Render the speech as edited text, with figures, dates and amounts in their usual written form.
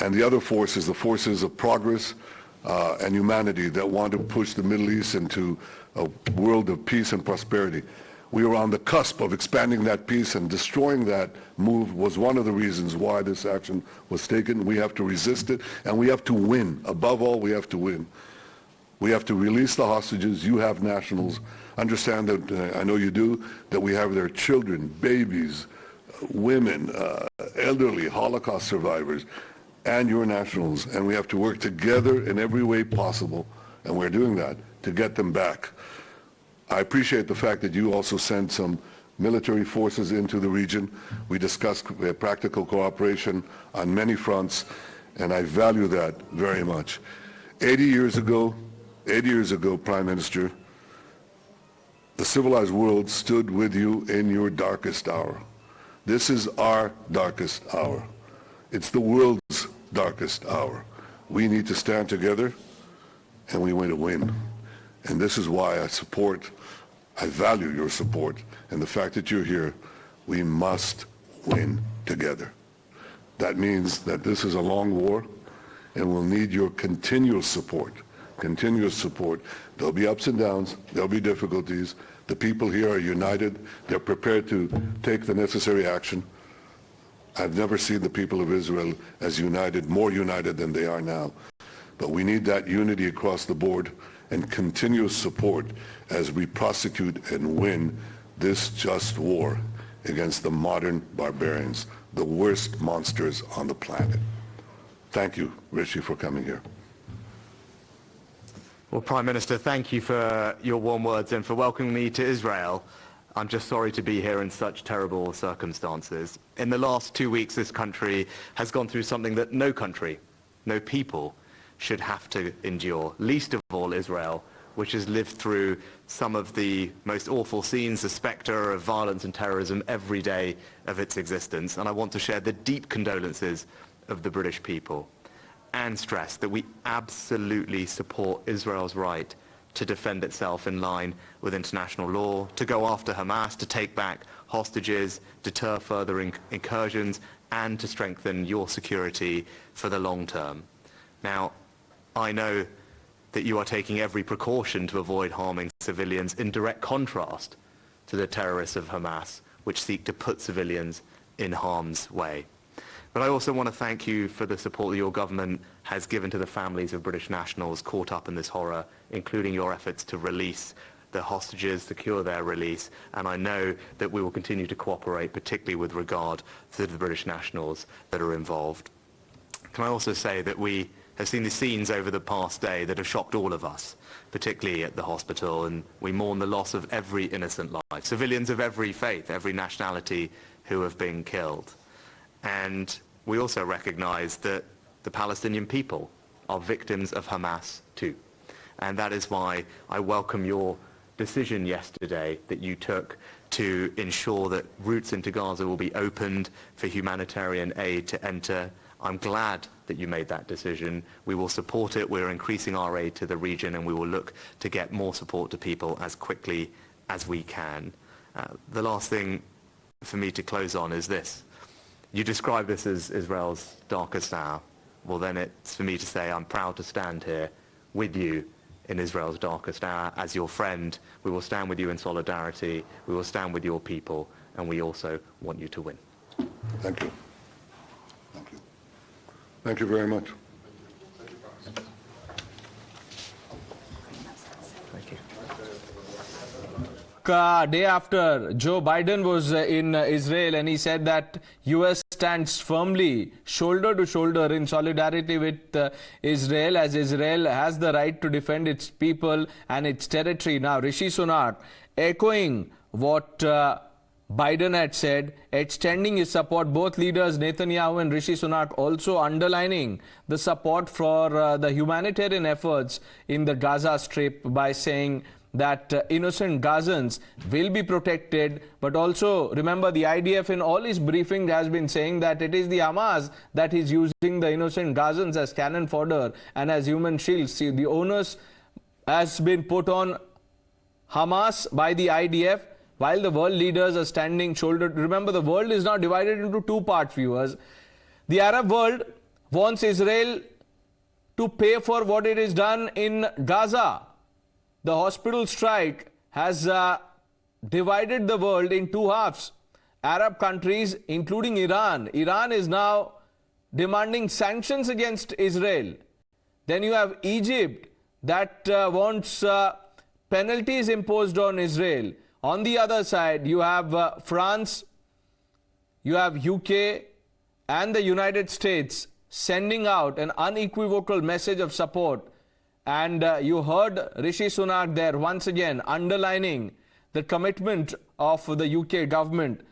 And the other force is the forces of progress and humanity that want to push the Middle East into a world of peace and prosperity. We were on the cusp of expanding that peace, and destroying that move was one of the reasons why this action was taken. We have to resist it, and we have to win. Above all, we have to win. We have to release the hostages. You have nationals. Understand that, I know you do, that we have their children, babies, women, elderly, Holocaust survivors, and your nationals. And we have to work together in every way possible, and we're doing that, to get them back. I appreciate the fact that you also sent some military forces into the region. We discussed practical cooperation on many fronts, and I value that very much. 80 years ago, Prime Minister, the civilized world stood with you in your darkest hour. This is our darkest hour. It's the world's darkest hour. We need to stand together, and we want to win. And this is why I value your support, and the fact that you're here. We must win together. That means that this is a long war, and we'll need your continuous support. There'll be ups and downs, there'll be difficulties. The people here are united. They're prepared to take the necessary action. I've never seen the people of Israel as united, more united than they are now. But we need that unity across the board and continuous support as we prosecute and win this just war against the modern barbarians, the worst monsters on the planet. Thank you, Rishi, for coming here. Well, Prime Minister, thank you for your warm words and for welcoming me to Israel. I'm just sorry to be here in such terrible circumstances. In the last 2 weeks, this country has gone through something that no country, no people should have to endure, least of all Israel, which has lived through some of the most awful scenes, the spectre of violence and terrorism every day of its existence. And I want to share the deep condolences of the British people and stress that we absolutely support Israel's right to defend itself in line with international law, to go after Hamas, to take back hostages, deter further incursions, and to strengthen your security for the long term. Now, I know that you are taking every precaution to avoid harming civilians, in direct contrast to the terrorists of Hamas, which seek to put civilians in harm's way. But I also want to thank you for the support that your government has given to the families of British nationals caught up in this horror, including your efforts to release the hostages, secure their release, and I know that we will continue to cooperate, particularly with regard to the British nationals that are involved. Can I also say that we have seen the scenes over the past day that have shocked all of us, particularly at the hospital, and we mourn the loss of every innocent life, civilians of every faith, every nationality who have been killed. And we also recognize that the Palestinian people are victims of Hamas too. And that is why I welcome your decision yesterday that you took to ensure that routes into Gaza will be opened for humanitarian aid to enter. I'm glad that you made that decision. We will support it. We're increasing our aid to the region, and we will look to get more support to people as quickly as we can. The last thing for me to close on is this. You describe this as Israel's darkest hour. Well, then it's for me to say I'm proud to stand here with you in Israel's darkest hour. As your friend, we will stand with you in solidarity. We will stand with your people, and we also want you to win. Thank you. Thank you. Thank you very much. Thank you. Day after Joe Biden was in Israel, and he said that US stands firmly shoulder to shoulder in solidarity with Israel, as Israel has the right to defend its people and its territory. Now Rishi Sunak echoing what Biden had said, extending his support. Both leaders, Netanyahu and Rishi Sunak, also underlining the support for the humanitarian efforts in the Gaza Strip by saying that innocent Gazans will be protected. But also, remember, the IDF in all his briefing has been saying that it is the Hamas that is using the innocent Gazans as cannon fodder and as human shields. See, the onus has been put on Hamas by the IDF, while the world leaders are standing shoulder. Remember, the world is now divided into two parts, viewers. The Arab world wants Israel to pay for what it has done in Gaza. The hospital strike has divided the world in two halves. Arab countries, including Iran. Iran is now demanding sanctions against Israel. Then you have Egypt that wants penalties imposed on Israel. On the other side, you have France, you have UK and the United States sending out an unequivocal message of support. And you heard Rishi Sunak there once again underlining the commitment of the UK government